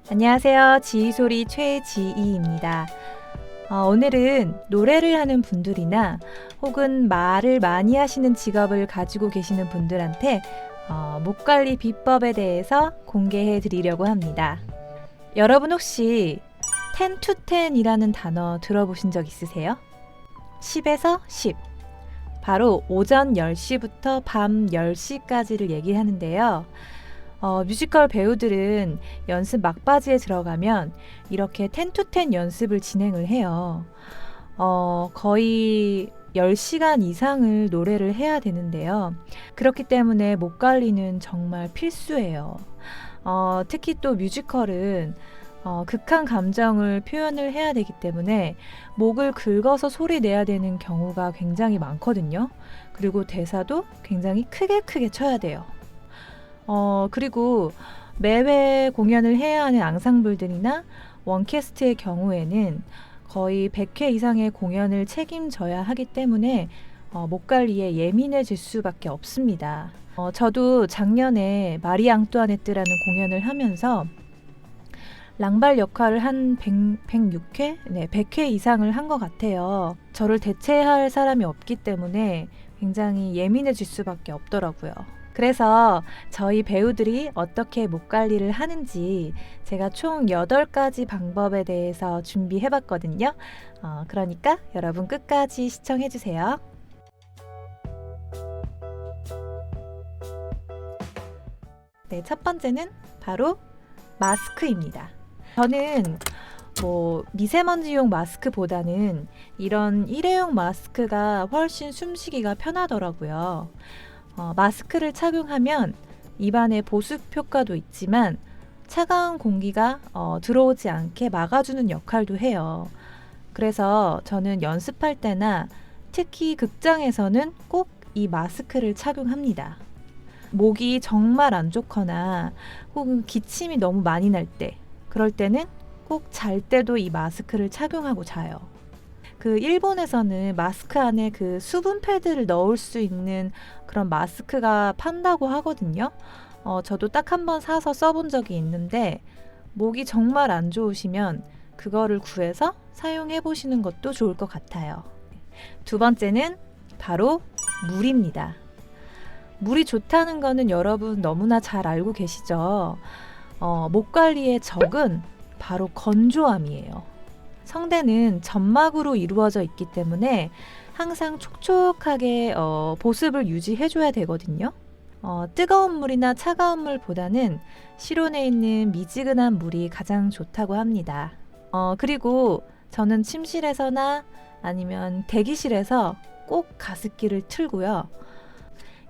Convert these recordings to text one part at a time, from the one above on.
안녕하세요. 지휘소리 최지희입니다. 오늘은 노래를 하는 분들이나 혹은 말을 많이 하시는 직업을 가지고 계시는 분들한테 목 관리 비법에 대해서 공개해 드리려고 합니다. 여러분 혹시 10 to 10이라는 단어 들어보신 적 있으세요? 10에서 10. 바로 오전 10시부터 밤 10시까지를 얘기하는데요. 뮤지컬 배우들은 연습 막바지에 들어가면 이렇게 10 to 10 연습을 진행을 해요. 거의 10시간 이상을 노래를 해야 되는데요. 그렇기 때문에 목 관리는 정말 필수예요. 특히 또 뮤지컬은 극한 감정을 표현을 해야 되기 때문에 목을 긁어서 소리 내야 되는 경우가 굉장히 많거든요. 그리고 대사도 굉장히 크게 쳐야 돼요. 그리고 매회 공연을 해야 하는 앙상블들이나 원캐스트의 경우에는 거의 100회 이상의 공연을 책임져야 하기 때문에 목 관리에 예민해질 수밖에 없습니다. 저도 작년에 마리 앙뚜아네트라는 공연을 하면서 랑발 역할을 한 106회? 네, 100회 이상을 한 것 같아요. 저를 대체할 사람이 없기 때문에 굉장히 예민해질 수밖에 없더라고요. 그래서 저희 배우들이 어떻게 목 관리를 하는지 제가 총 8가지 방법에 대해서 준비해 봤거든요. 그러니까 여러분 끝까지 시청해 주세요. 네, 첫 번째는 바로 마스크입니다. 저는 미세먼지용 마스크보다는 이런 일회용 마스크가 훨씬 숨쉬기가 편하더라고요. 마스크를 착용하면 입안에 보습 효과도 있지만 차가운 공기가 들어오지 않게 막아주는 역할도 해요. 그래서 저는 연습할 때나 특히 극장에서는 꼭 이 마스크를 착용합니다. 목이 정말 안 좋거나 혹은 기침이 너무 많이 날 때, 그럴 때는 꼭 잘 때도 이 마스크를 착용하고 자요. 일본에서는 마스크 안에 수분 패드를 넣을 수 있는 그런 마스크가 판다고 하거든요. 저도 딱 한 번 사서 써본 적이 있는데 목이 정말 안 좋으시면 그거를 구해서 사용해 보시는 것도 좋을 것 같아요. 두 번째는 바로 물입니다. 물이 좋다는 거는 여러분 너무나 잘 알고 계시죠? 목 관리의 적은 바로 건조함이에요. 성대는 점막으로 이루어져 있기 때문에 항상 촉촉하게 보습을 유지해줘야 되거든요. 뜨거운 물이나 차가운 물보다는 실온에 있는 미지근한 물이 가장 좋다고 합니다. 그리고 저는 침실에서나 아니면 대기실에서 꼭 가습기를 틀고요.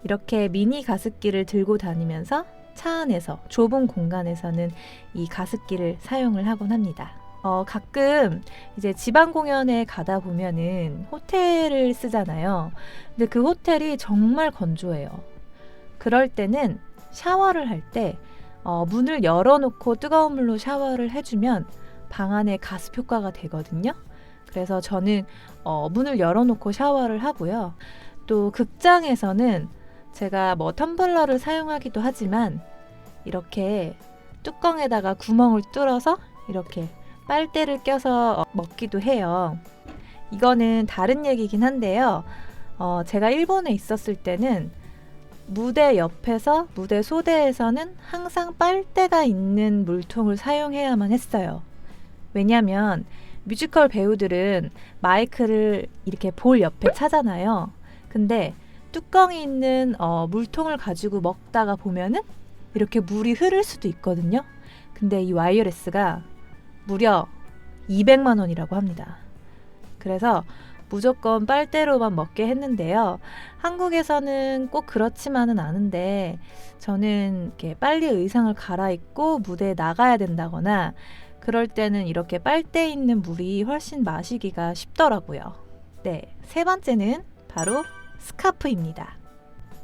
이렇게 미니 가습기를 들고 다니면서 차 안에서 좁은 공간에서는 이 가습기를 사용을 하곤 합니다. 가끔 이제 지방 공연에 가다 보면은 호텔을 쓰잖아요. 근데 그 호텔이 정말 건조해요. 그럴 때는 샤워를 할 때 문을 열어놓고 뜨거운 물로 샤워를 해주면 방 안에 가습 효과가 되거든요. 그래서 저는 문을 열어놓고 샤워를 하고요. 또 극장에서는 제가 텀블러를 사용하기도 하지만 이렇게 뚜껑에다가 구멍을 뚫어서 이렇게 빨대를 껴서 먹기도 해요. 이거는 다른 얘기긴 한데요. 제가 일본에 있었을 때는 무대 옆에서 무대 소대에서는 항상 빨대가 있는 물통을 사용해야만 했어요. 왜냐면 뮤지컬 배우들은 마이크를 이렇게 볼 옆에 차잖아요. 근데 뚜껑이 있는 물통을 가지고 먹다가 보면은 이렇게 물이 흐를 수도 있거든요. 근데 이 와이어레스가 무려 200만 원이라고 합니다. 그래서 무조건 빨대로만 먹게 했는데요. 한국에서는 꼭 그렇지만은 않은데 저는 이렇게 빨리 의상을 갈아입고 무대에 나가야 된다거나 그럴 때는 이렇게 빨대 있는 물이 훨씬 마시기가 쉽더라고요. 네, 세 번째는 바로 스카프입니다.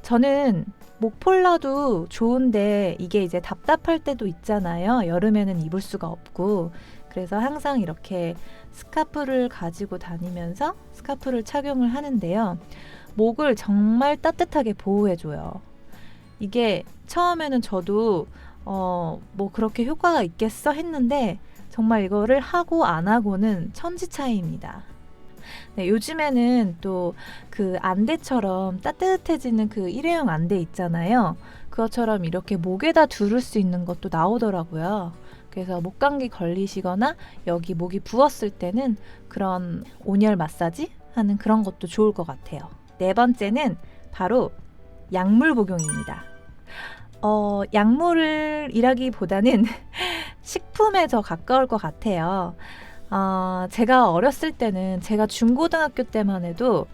저는 목폴라도 좋은데 이게 이제 답답할 때도 있잖아요. 여름에는 입을 수가 없고. 그래서 항상 이렇게 스카프를 가지고 다니면서 스카프를 착용을 하는데요. 목을 정말 따뜻하게 보호해줘요. 이게 처음에는 저도 뭐 그렇게 효과가 있겠어 했는데 정말 이거를 하고 안 하고는 천지 차이입니다. 네, 요즘에는 또 그 안대처럼 따뜻해지는 그 일회용 안대 있잖아요. 그것처럼 이렇게 목에다 두를 수 있는 것도 나오더라고요. 그래서 목감기 걸리시거나 여기 목이 부었을 때는 그런 온열 마사지 하는 그런 것도 좋을 것 같아요. 네 번째는 바로 약물 복용입니다. 약물을 일하기보다는 식품에 더 가까울 것 같아요. 제가 어렸을 때는 제가 중고등학교 때만 해도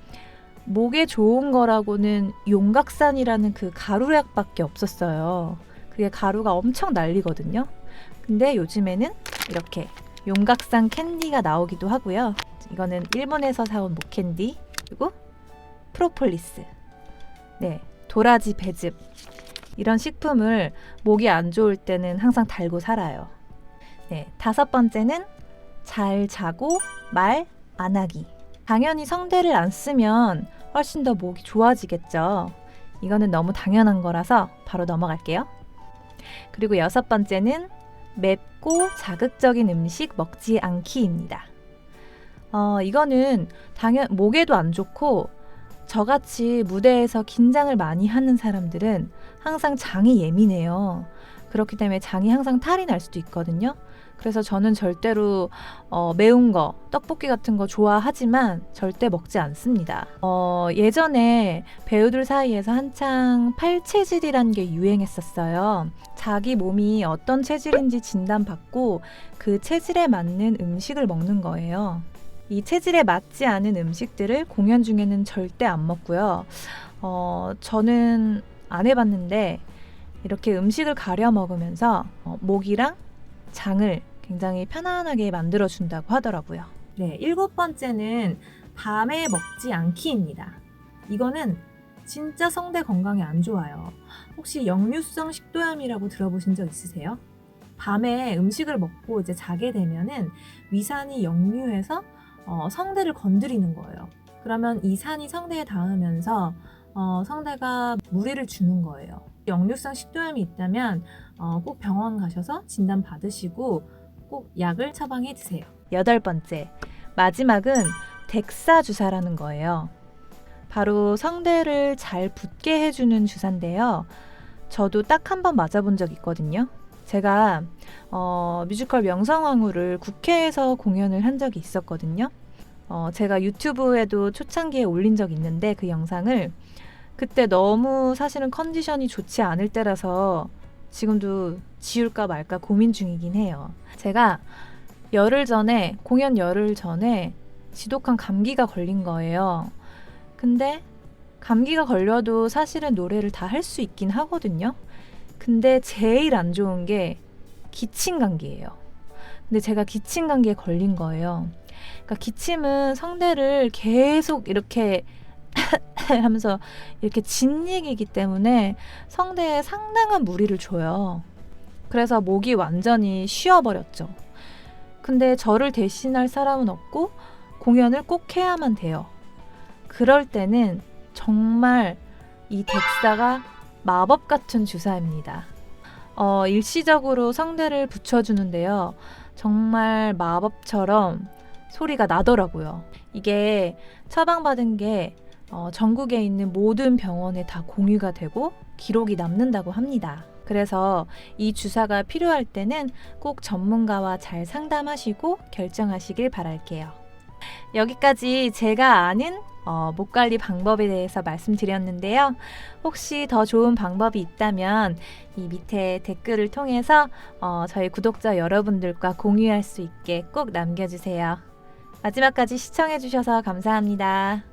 목에 좋은 거라고는 용각산이라는 그 가루약밖에 없었어요. 그게 가루가 엄청 날리거든요. 근데 요즘에는 이렇게 용각산 캔디가 나오기도 하고요. 이거는 일본에서 사온 목캔디, 그리고 프로폴리스, 네, 도라지 배즙, 이런 식품을 목이 안 좋을 때는 항상 달고 살아요. 네, 다섯 번째는 잘 자고 말 안 하기. 당연히 성대를 안 쓰면 훨씬 더 목이 좋아지겠죠. 이거는 너무 당연한 거라서 바로 넘어갈게요. 그리고 여섯 번째는 맵고 자극적인 음식 먹지 않기입니다. 이거는 목에도 안 좋고, 저같이 무대에서 긴장을 많이 하는 사람들은 항상 장이 예민해요. 그렇기 때문에 장이 항상 탈이 날 수도 있거든요. 그래서 저는 절대로 매운 거, 떡볶이 같은 거 좋아하지만 절대 먹지 않습니다. 예전에 배우들 사이에서 한창 팔체질이란 게 유행했었어요. 자기 몸이 어떤 체질인지 진단받고 그 체질에 맞는 음식을 먹는 거예요. 이 체질에 맞지 않은 음식들을 공연 중에는 절대 안 먹고요. 저는 안 해봤는데 이렇게 음식을 가려 먹으면서 목이랑 장을 굉장히 편안하게 만들어준다고 하더라고요. 네, 일곱 번째는 밤에 먹지 않기입니다. 이거는 진짜 성대 건강에 안 좋아요. 혹시 역류성 식도염이라고 들어보신 적 있으세요? 밤에 음식을 먹고 이제 자게 되면은 위산이 역류해서 성대를 건드리는 거예요. 그러면 이 산이 성대에 닿으면서 성대가 무리를 주는 거예요. 역류성 식도염이 있다면 꼭 병원 가셔서 진단 받으시고 꼭 약을 처방해 드세요. 여덟 번째, 마지막은 덱사 주사라는 거예요. 바로 성대를 잘 붙게 해주는 주사인데요. 저도 딱 한 번 맞아본 적 있거든요. 제가 뮤지컬 명성황후를 국회에서 공연을 한 적이 있었거든요. 제가 유튜브에도 초창기에 올린 적이 있는데 그 영상을 그때 너무 사실은 컨디션이 좋지 않을 때라서 지금도 지울까 말까 고민 중이긴 해요. 제가 공연 열흘 전에 지독한 감기가 걸린 거예요. 근데 감기가 걸려도 사실은 노래를 다 할 수 있긴 하거든요. 근데 제일 안 좋은 게 기침 감기예요. 근데 제가 기침 감기에 걸린 거예요. 그러니까 기침은 성대를 계속 이렇게 하면서 이렇게 짓이기 때문에 성대에 상당한 무리를 줘요. 그래서 목이 완전히 쉬어버렸죠. 근데 저를 대신할 사람은 없고 공연을 꼭 해야만 돼요. 그럴 때는 정말 이 덱사가 마법 같은 주사입니다. 일시적으로 성대를 붙여주는데요. 정말 마법처럼 소리가 나더라고요. 이게 처방받은 게 전국에 있는 모든 병원에 다 공유가 되고 기록이 남는다고 합니다. 그래서 이 주사가 필요할 때는 꼭 전문가와 잘 상담하시고 결정하시길 바랄게요. 여기까지 제가 아는 목 관리 방법에 대해서 말씀드렸는데요. 혹시 더 좋은 방법이 있다면 이 밑에 댓글을 통해서 저희 구독자 여러분들과 공유할 수 있게 꼭 남겨주세요. 마지막까지 시청해주셔서 감사합니다.